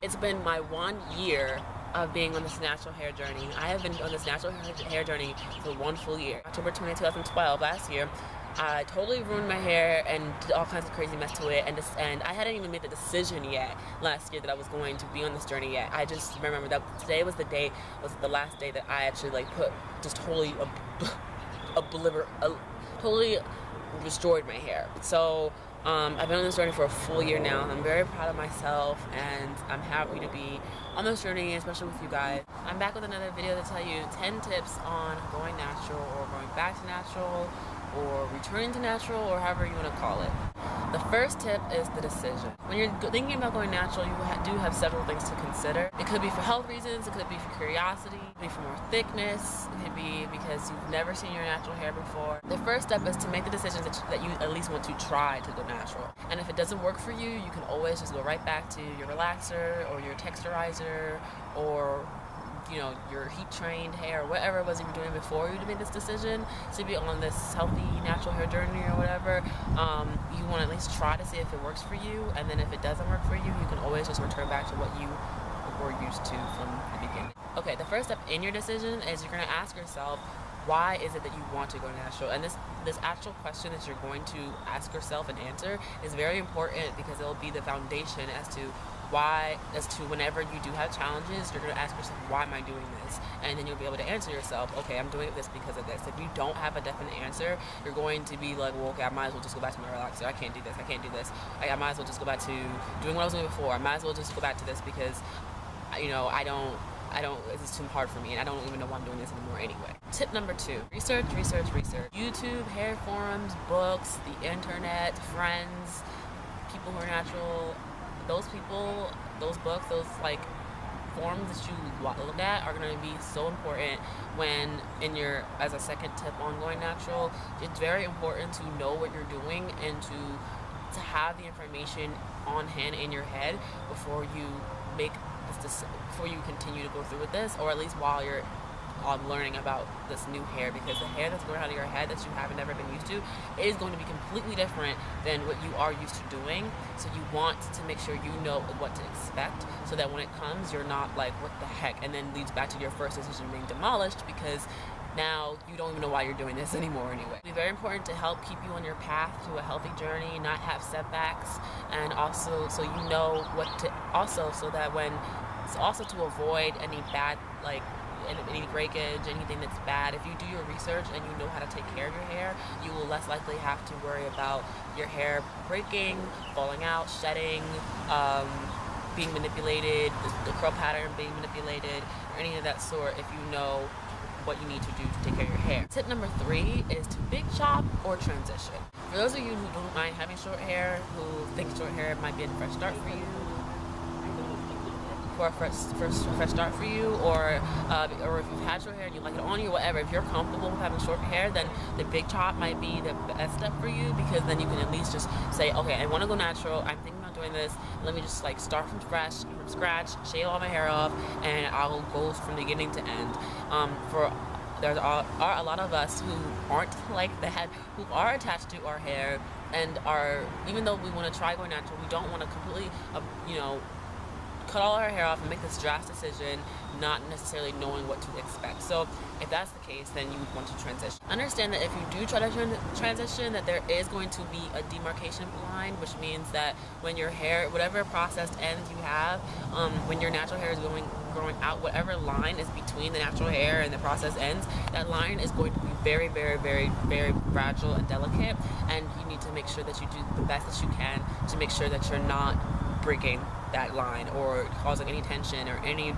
It's been my 1 year of being on this natural hair journey. I have been on this natural hair journey for 1 full year. October 20, 2012, last year, I totally ruined my hair and did all kinds of crazy mess to it, and I hadn't even made the decision yet last year that I was going to be on this journey yet. I just remember that today was the last day that I actually like totally totally destroyed my hair. So I've been on this journey for a full year now. I'm very proud of myself, and I'm happy to be on this journey, especially with you guys. I'm back with another video to tell you 10 tips on going natural, or going back to natural, or returning to natural, or however you want to call it. The first tip is the decision. When you're thinking about going natural, you do have several things to consider. It could be for health reasons, it could be for curiosity, it could be for more thickness, it could be because you've never seen your natural hair before. The first step is to make the decision that you at least want to try to go natural. And if it doesn't work for you, you can always just go right back to your relaxer or your texturizer, or your heat trained hair, or whatever it was you were doing before you made this decision to be on this healthy natural hair journey or whatever. You want to at least try to see if it works for you, and then if it doesn't work for you, you can always just return back to what you were used to from the beginning. Okay, the first step in your decision is you're going to ask yourself, why is it that you want to go natural? And this actual question that you're going to ask yourself and answer is very important, because it will be the foundation as to whenever you do have challenges, you're going to ask yourself, why am I doing this? And then you'll be able to answer yourself, okay, I'm doing this because of this. If you don't have a definite answer, you're going to be like, well, okay, I might as well just go back to my relaxer. I can't do this. I can't do this. I might as well just go back to doing what I was doing before. I might as well just go back to this because, this is too hard for me, and I don't even know why I'm doing this anymore anyway. Tip number 2, research, research, research. YouTube, hair forums, books, the internet, friends, people who are natural. Those people, those books, those like forums that you look at are going to be so important as a second tip on going natural. It's very important to know what you're doing and to have the information on hand in your head before you before you continue to go through with this, or at least while you're learning about this new hair, because the hair that's growing out of your head that you haven't ever been used to is going to be completely different than what you are used to doing. So you want to make sure you know what to expect, so that when it comes, you're not like, what the heck, and then leads back to your first decision being demolished, because now you don't even know why you're doing this anymore anyway. It's very important to help keep you on your path to a healthy journey, not have setbacks, and also so you know also to avoid any bad, like any breakage, anything that's bad. If you do your research and you know how to take care of your hair, you will less likely have to worry about your hair breaking, falling out, shedding, being manipulated, the curl pattern being manipulated, or any of that sort, if you know what you need to do to take care of your hair. Tip number 3 is to big chop or transition. For those of you who don't mind having short hair, who think short hair might be a fresh start for you, or if you've had short hair and you like it on you, whatever, if you're comfortable with having short hair, then the big chop might be the best step for you, because then you can at least just say, okay, I want to go natural, I'm thinking about doing this, let me just like start from scratch, shave all my hair off, and I'll go from beginning to end. There are a lot of us who aren't like that, who are attached to our hair, and even though we want to try going natural, we don't want to completely cut all our hair off and make this drastic decision, not necessarily knowing what to expect. So if that's the case, then you would want to transition. Understand that if you do try to transition, that there is going to be a demarcation line, which means that when your hair, whatever processed ends you have, when your natural hair is growing out, whatever line is between the natural hair and the processed ends, that line is going to be very, very, very, very fragile and delicate, and you need to make sure that you do the best that you can to make sure that you're not breaking that line or causing any tension or any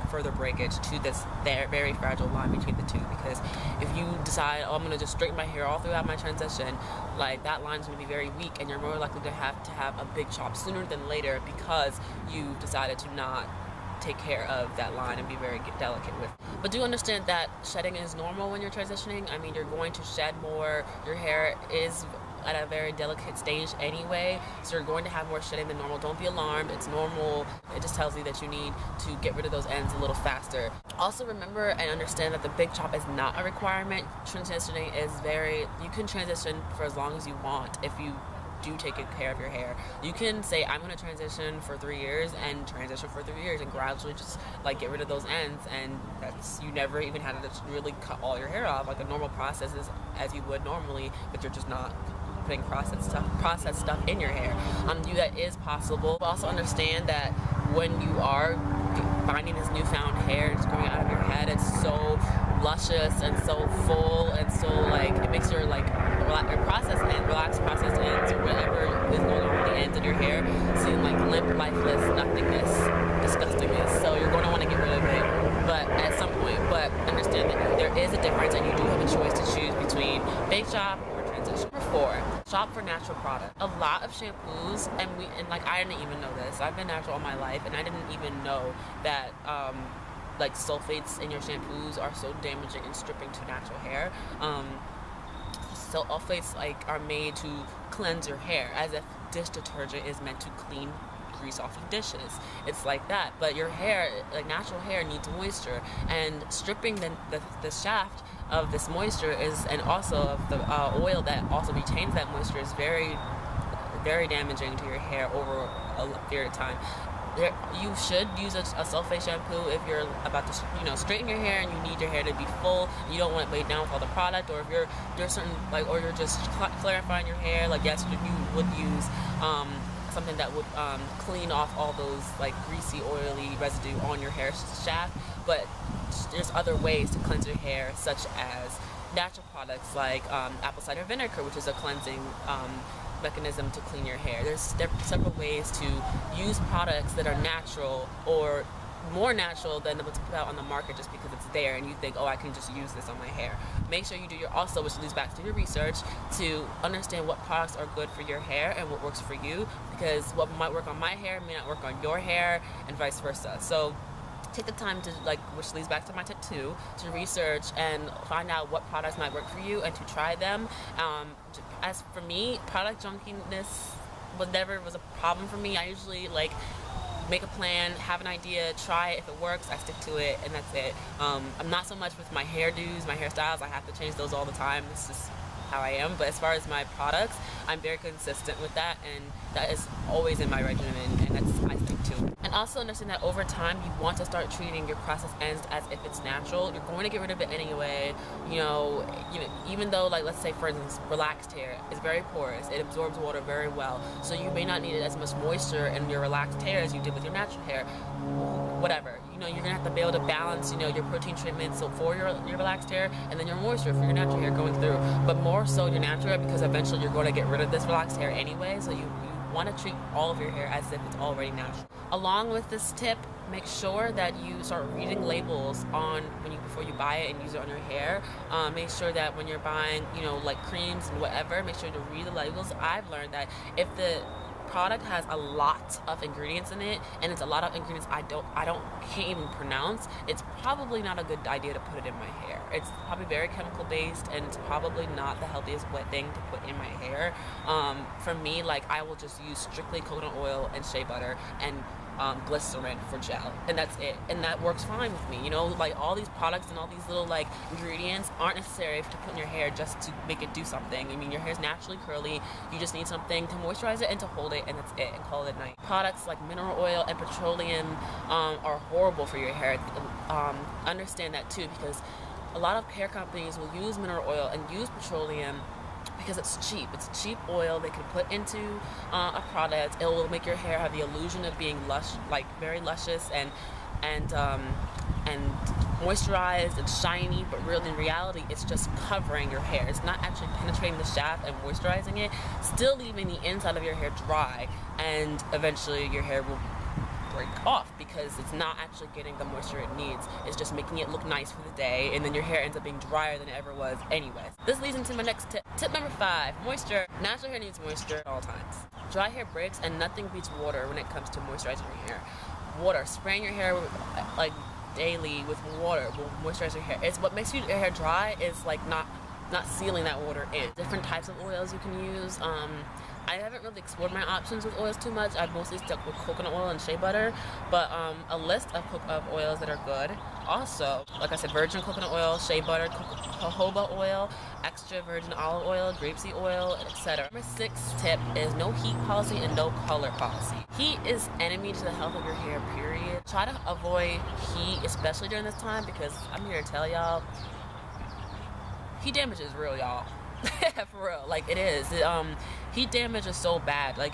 further breakage to this very fragile line between the two. Because if you decide, oh, I'm going to just straighten my hair all throughout my transition, like that line's going to be very weak, and you're more likely to have a big chop sooner than later, because you've decided to not take care of that line and be very delicate with it. But do understand that shedding is normal when you're transitioning. I mean, you're going to shed more. Your hair is at a very delicate stage anyway, so you're going to have more shedding than normal. Don't be alarmed, it's normal. It just tells you that you need to get rid of those ends a little faster. Also remember and understand that the big chop is not a requirement. Transitioning is you can transition for as long as you want. If you do take good care of your hair. You can say, I'm going to transition for 3 years and transition for 3 years and gradually just like get rid of those ends, and that's, you never even had to really cut all your hair off. Like a normal process is as you would normally, but you're just not putting processed stuff in your hair. That is possible. But also understand that when you are finding this newfound hair just growing out of your head, it's so luscious and so full and so like it makes your like your process and relaxed process ends or whatever is going on with the ends of your hair seem like limp, lifeless, nothingness, disgustingness. So you're going to want to get rid of it, but at some point. But understand that there is a difference, and you do have a choice to choose between bake shop or transition. Number 4, shop for natural products. A lot of shampoos, and like I didn't even know this. I've been natural all my life, and I didn't even know that like sulfates in your shampoos are so damaging and stripping to natural hair. So sulfates like are made to cleanse your hair, as if dish detergent is meant to clean grease off of dishes. It's like that, but your hair, like natural hair, needs moisture, and stripping the shaft of this moisture is, and also of the oil that also retains that moisture, is very, very damaging to your hair over a period of time. You should use a sulfate shampoo if you're about to, straighten your hair and you need your hair to be full. You don't want it weighed down with all the product, or if there's certain or you're just clarifying your hair. Like yes, you would use something that would clean off all those like greasy, oily residue on your hair shaft. But there's other ways to cleanse your hair, such as natural products like apple cider vinegar, which is a cleansing mechanism to clean your hair. There are several ways to use products that are natural or more natural than what's put out on the market just because it's there and you think, oh, I can just use this on my hair. Make sure you do which leads back to your research, to understand what products are good for your hair and what works for you, because what might work on my hair may not work on your hair, and vice versa. So take the time to, which leads back to my tip 2, to research and find out what products might work for you and to try them. As for me, product junkiness never was a problem for me. I usually make a plan, have an idea, try it. If it works, I stick to it, and that's it. I'm not so much with my hairdos, my hairstyles. I have to change those all the time. It's just how I am. But as far as my products, I'm very consistent with that, and that is always in my regimen, and that's I stick to. And also understand that over time, you want to start treating your process ends as if it's natural. You're going to get rid of it anyway. Even though, let's say for instance, relaxed hair is very porous. It absorbs water very well. So you may not need as much moisture in your relaxed hair as you did with your natural hair. Whatever. You're gonna have to be able to balance, your protein treatment for your relaxed hair, and then your moisture for your natural hair going through. But more so your natural hair, because eventually you're going to get rid of this relaxed hair anyway. So you want to treat all of your hair as if it's already natural. Along with this tip, make sure that you start reading labels before you buy it and use it on your hair. Make sure that when you're buying, like creams and whatever, make sure to read the labels. I've learned that if the product has a lot of ingredients in it, and it's a lot of ingredients I can't even pronounce, it's probably not a good idea to put it in my hair. It's probably very chemical based, and it's probably not the healthiest wet thing to put in my hair. For me, I will just use strictly coconut oil and shea butter and glycerin for gel, and that's it, and that works fine with me. All these products and all these little ingredients aren't necessary to put in your hair just to make it do something. I mean, your hair's naturally curly. You just need something to moisturize it and to hold it, and that's it, and call it a night. Products like mineral oil and petroleum are horrible for your hair. Understand that too, because a lot of hair companies will use mineral oil and use petroleum because it's cheap. It's cheap oil they can put into a product. It will make your hair have the illusion of being lush, very luscious and moisturized and shiny, but really in reality it's just covering your hair. It's not actually penetrating the shaft and moisturizing it, still leaving the inside of your hair dry, and eventually your hair will break off because it's not actually getting the moisture it needs. It's just making it look nice for the day, and then your hair ends up being drier than it ever was anyways. This leads into my next tip. Tip number 5, moisture. Natural hair needs moisture at all times. Dry hair breaks, and nothing beats water when it comes to moisturizing your hair. Water, spraying your hair daily with water will moisturize your hair. It's what makes your hair dry is not sealing that water in. Different types of oils you can use. I haven't really explored my options with oils too much. I've mostly stuck with coconut oil and shea butter, but a list of oils that are good Also, like I said, virgin coconut oil, shea butter, jojoba oil, extra virgin olive oil, grapeseed oil, etc. Number 6 tip is no heat policy and no color policy. Heat is enemy to the health of your hair, period. Try to avoid heat, especially during this time, because I'm here to tell y'all, heat damage is real, y'all. For real, like it is. Heat damage is so bad. Like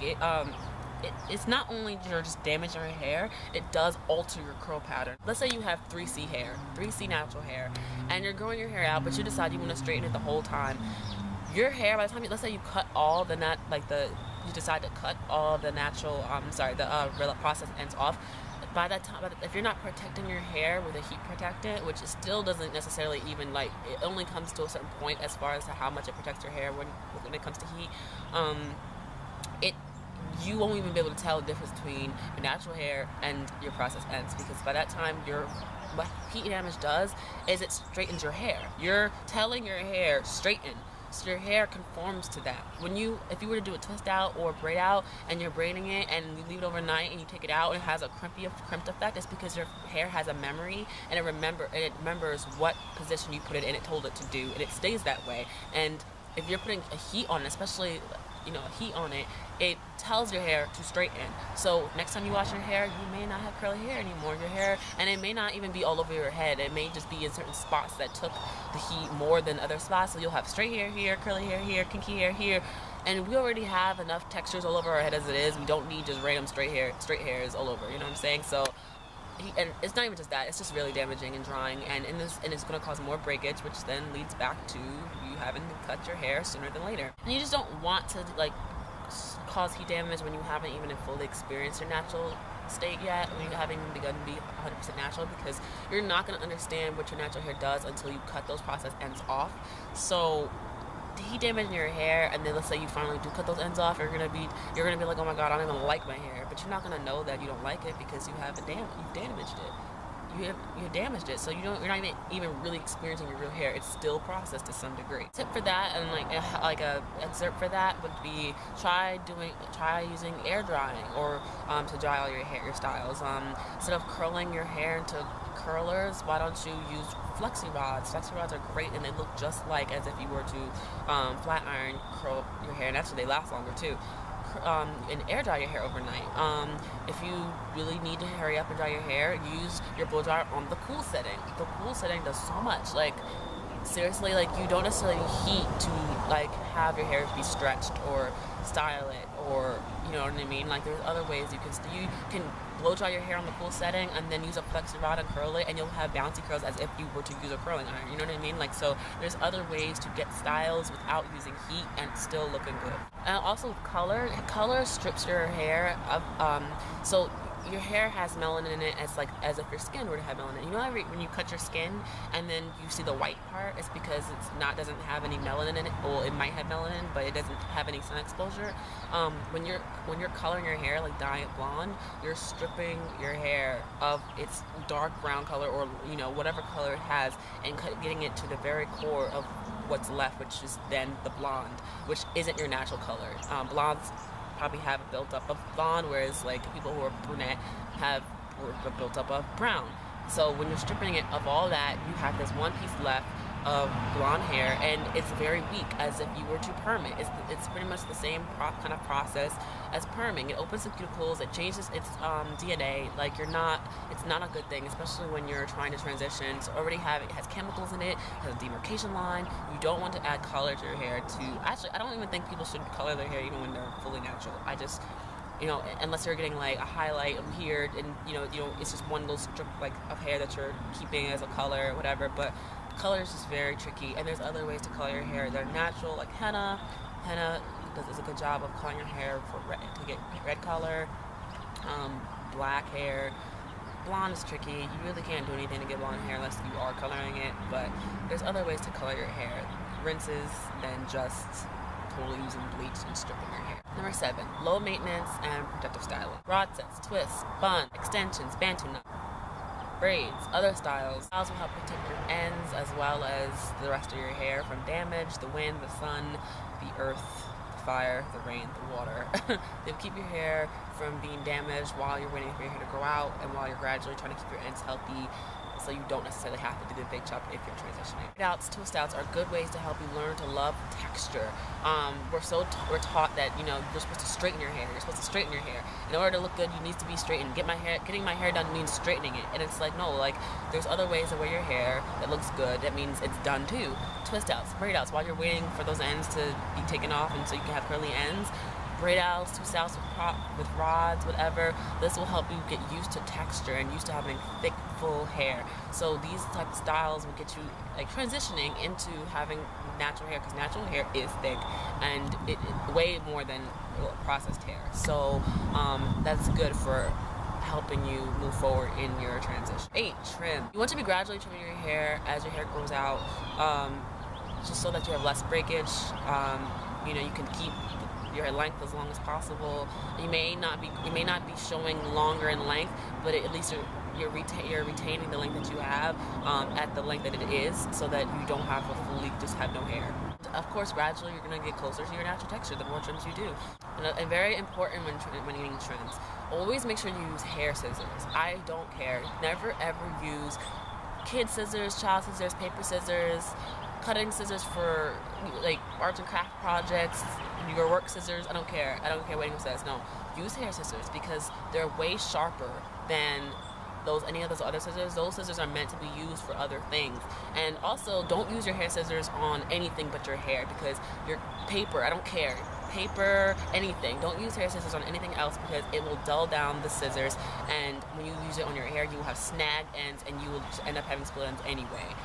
it's not only just damaging your hair, it does alter your curl pattern. Let's say you have 3C hair, 3C natural hair, and you're growing your hair out, but you decide you want to straighten it the whole time. Your hair, by the time let's say you cut all the you decide to cut all the natural, the process ends off. By that time, if you're not protecting your hair with a heat protectant, which it still doesn't necessarily even it only comes to a certain point as far as to how much it protects your hair when it comes to heat. You won't even be able to tell the difference between your natural hair and your process ends, because by that time what heat damage does is it straightens your hair. You're telling your hair straighten. So your hair conforms to that. If you were to do a twist out or braid out and you're braiding it and you leave it overnight and you take it out and it has a crimped effect, it's because your hair has a memory and it remembers what position you put it in, it told it to do, and it stays that way. And if you're putting a heat on it, especially a heat on it, it tells your hair to straighten. So next time you wash your hair, you may not have curly hair anymore. Your hair, and it may not even be all over your head. It may just be in certain spots that took the heat more than other spots. So you'll have straight hair here, curly hair here, kinky hair here. And we already have enough textures all over our head as it is. We don't need just random straight hairs all over. You know what I'm saying? So, and it's not even just that. It's just really damaging and drying, and it's going to cause more breakage, which then leads back to you having to cut your hair sooner than later. And you just don't want to cause heat damage when you haven't even fully experienced your natural state yet, when you haven't even begun to be 100% natural, because you're not going to understand what your natural hair does until you cut those process ends off. So the heat damage in your hair, and then let's say you finally do cut those ends off, you're gonna be like, oh my god, I don't even like my hair. But you're not gonna know that you don't like it because you've damaged it. You damaged it, so you're not even really experiencing your real hair. It's still processed to some degree. Tip for that, and like a excerpt for that, would be try using air drying or to dry all your styles. Instead of curling your hair into curlers, why don't you use flexi rods? Flexi rods are great, and they look just like as if you were to flat iron curl your hair, and actually they last longer too. And air dry your hair overnight. If you really need to hurry up and dry your hair, use your blow dryer on the cool setting. The cool setting does so much. Like, seriously, like, you don't necessarily heat to have your hair be stretched or style it, or you know what I mean. Like, there's other ways you can blow dry your hair on the cool setting and then use a flexi rod and curl it, and you'll have bouncy curls as if you were to use a curling iron. You know what I mean? Like, so there's other ways to get styles without using heat and still looking good. And also color strips your hair of so your hair has melanin in it as if your skin were to have melanin. You know how when you cut your skin and then you see the white part, it's because doesn't have any melanin in it. Well, it might have melanin, but it doesn't have any sun exposure. When you're coloring your hair, like dyeing it blonde, you're stripping your hair of its dark brown color, or whatever color it has, and getting it to the very core of what's left, which is then the blonde, which isn't your natural color. Blondes probably have a built-up of blonde, whereas like people who are brunette have a built-up of brown. So when you're stripping it of all that, you have this one piece left of blonde hair, and it's very weak, as if you were to perm it. It's pretty much the same kind of process as perming. It opens the cuticles, it changes its DNA. Like, it's not a good thing, especially when you're trying to transition. So it has chemicals in it, has a demarcation line. You don't want to add color to your hair I don't even think people should color their hair even when they're fully natural. Unless you're getting like a highlight here, and it's just one little strip of hair that you're keeping as a color or whatever. But color is just very tricky, and there's other ways to color your hair. They're natural, like henna. Henna does a good job of coloring your hair to get red color. Black hair. Blonde is tricky. You really can't do anything to get blonde hair unless you are coloring it, but there's other ways to color your hair. Rinses, then just totally using bleach and stripping your hair. Number 7, low maintenance and protective styling. Rod sets, twists, buns, extensions, bantu knots, braids, other styles. Styles will help protect your ends as well as the rest of your hair from damage, the wind, the sun, the earth, the fire, the rain, the water. They'll keep your hair from being damaged while you're waiting for your hair to grow out, and while you're gradually trying to keep your ends healthy, so you don't necessarily have to do the big chop if you're transitioning. Braid outs, twist outs are good ways to help you learn to love texture. We're taught that, you know, you're supposed to straighten your hair. You're supposed to straighten your hair. In order to look good, you need to be straightened. Getting my hair done means straightening it, and it's like, no, like there's other ways to wear your hair that looks good. That means it's done too. Twist outs, braid outs, while you're waiting for those ends to be taken off, and so you can have curly ends. Braid outs, twist outs with rods, whatever. This will help you get used to texture and used to having thick, full hair. So these type of styles will get you like transitioning into having natural hair, because natural hair is thick and it way more than processed hair. So that's good for helping you move forward in your transition. 8, trim. You want to be gradually trimming your hair as your hair grows out, just so that you have less breakage. You know, you can keep your length as long as possible. You may not be showing longer in length, but at least you're retaining the length that you have at the length that it is, so that you don't have to fully just have no hair. Of course, gradually you're going to get closer to your natural texture the more trims you do. And very important when eating trims, always make sure you use hair scissors. I don't care. Never ever use kid scissors, child scissors, paper scissors, cutting scissors for like arts and craft projects, your work scissors. I don't care what anyone says. No, use hair scissors, because they're way sharper than any of those other scissors. Those scissors are meant to be used for other things. And also, don't use your hair scissors on anything but your hair, because your paper, I don't care, paper, anything. Don't use hair scissors on anything else, because it will dull down the scissors, and when you use it on your hair, you will have snag ends and you will just end up having split ends anyway.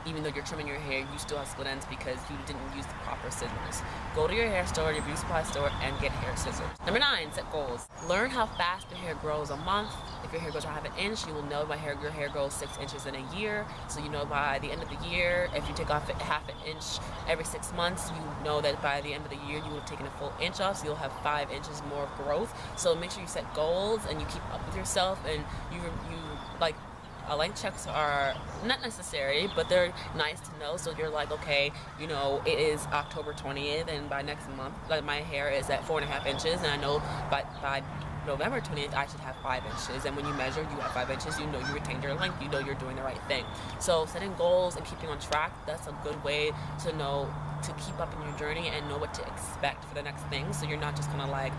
Even though you're trimming your hair, you still have split ends because you didn't use the proper scissors. Go to your hair store, your beauty supply store, and get hair scissors. Number 9, set goals. Learn how fast your hair grows a month. If your hair grows a half an inch, you will know your hair grows 6 inches in a year. So you know by the end of the year, if you take off half an inch every 6 months, you know that by the end of the year, you will have taken a full inch off, so you'll have 5 inches more of growth. So make sure you set goals and you keep up with yourself, and you like, length checks are not necessary, but they're nice to know. So you're like, okay, you know, it is October 20th, and by next month, like, my hair is at 4.5 inches, and I know by November 20th, I should have 5 inches. And when you measure, you have 5 inches, you know you retained your length, you know you're doing the right thing. So setting goals and keeping on track, that's a good way to know, to keep up in your journey and know what to expect for the next thing. So you're not just kind of like,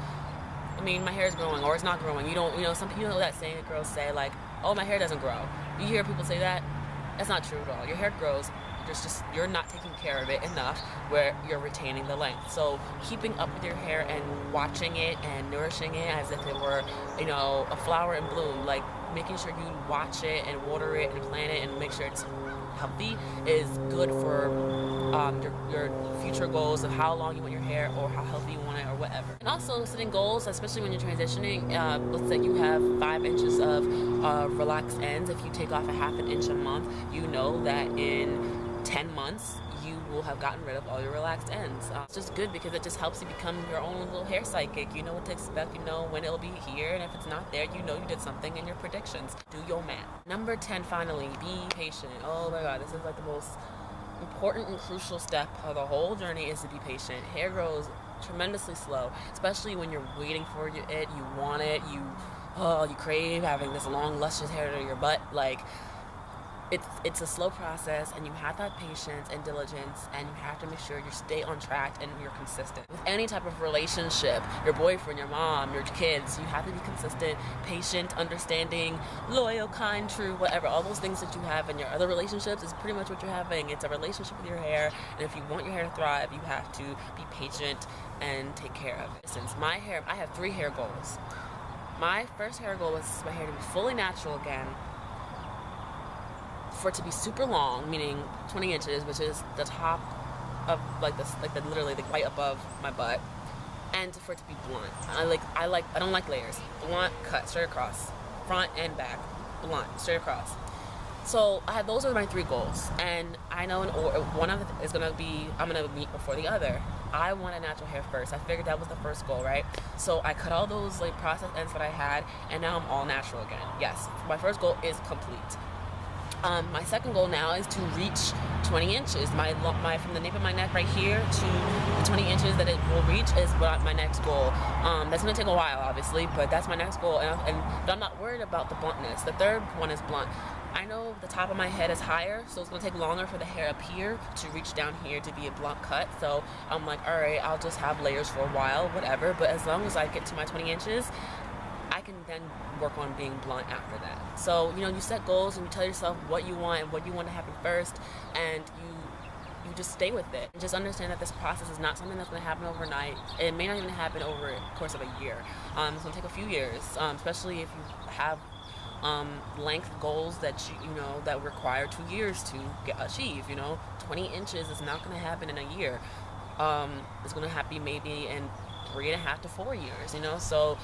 I mean, my hair is growing or it's not growing. You don't, you know, some people, you know that saying that girls say, like, oh, my hair doesn't grow. You hear people say that? That's not true at all. Your hair grows. You're not taking care of it enough where you're retaining the length. So keeping up with your hair and watching it and nourishing it as if it were, you know, a flower in bloom, like making sure you watch it and water it and plant it and make sure it's healthy is good for your future goals of how long you want your hair or how healthy you want it or whatever. And also setting goals, especially when you're transitioning, let's say you have 5 inches of relaxed ends. If you take off a half an inch a month, you know that in 10 months you will have gotten rid of all your relaxed ends. It's just good because it just helps you become your own little hair psychic. You know what to expect, you know when it'll be here, and if it's not there, you know you did something in your predictions. Do your math. Number 10, finally, be patient. Oh my god, this is like the most important and crucial step of the whole journey, is to be patient. Hair grows tremendously slow, especially when you're waiting for it, you want it, you crave having this long luscious hair to your butt. Like, it's a slow process, and you have to have patience and diligence, and you have to make sure you stay on track and you're consistent. With any type of relationship, your boyfriend, your mom, your kids, you have to be consistent, patient, understanding, loyal, kind, true, whatever. All those things that you have in your other relationships is pretty much what you're having. It's a relationship with your hair, and if you want your hair to thrive, you have to be patient and take care of it. Since my hair, I have 3 hair goals. My first hair goal was my hair to be fully natural again, for it to be super long, meaning 20 inches, which is the top of literally right above my butt, and for it to be blunt. I don't like layers. Blunt, cut straight across, front and back, blunt, straight across. So those are my 3 goals, and I know one of it is gonna be, I'm gonna meet before the other. I wanted natural hair first. I figured that was the first goal, right? So I cut all those processed ends that I had, and now I'm all natural again. Yes, my first goal is complete. My second goal now is to reach 20 inches. From the nape of my neck right here to the 20 inches that it will reach is my next goal. That's gonna take a while, obviously, but that's my next goal. But I'm not worried about the bluntness. The third one is blunt. I know the top of my head is higher, so it's gonna take longer for the hair up here to reach down here to be a blunt cut. So I'm like, all right, I'll just have layers for a while, whatever. But as long as I get to my 20 inches, I can then work on being blunt after that. So, you know, you set goals and you tell yourself what you want and what you want to happen first, and you just stay with it. And just understand that this process is not something that's going to happen overnight. It may not even happen over the course of a year. It's going to take a few years, especially if you have length goals that you know that require 2 years to achieve. You know, 20 inches is not going to happen in a year. It's going to happen maybe in 3.5 to 4 years. You know, so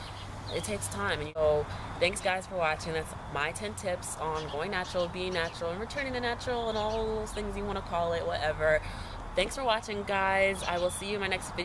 it takes time. And so thanks guys for watching. That's my 10 tips on going natural, being natural, and returning to natural, and all those things you want to call it, whatever. Thanks for watching, guys. I will see you in my next video.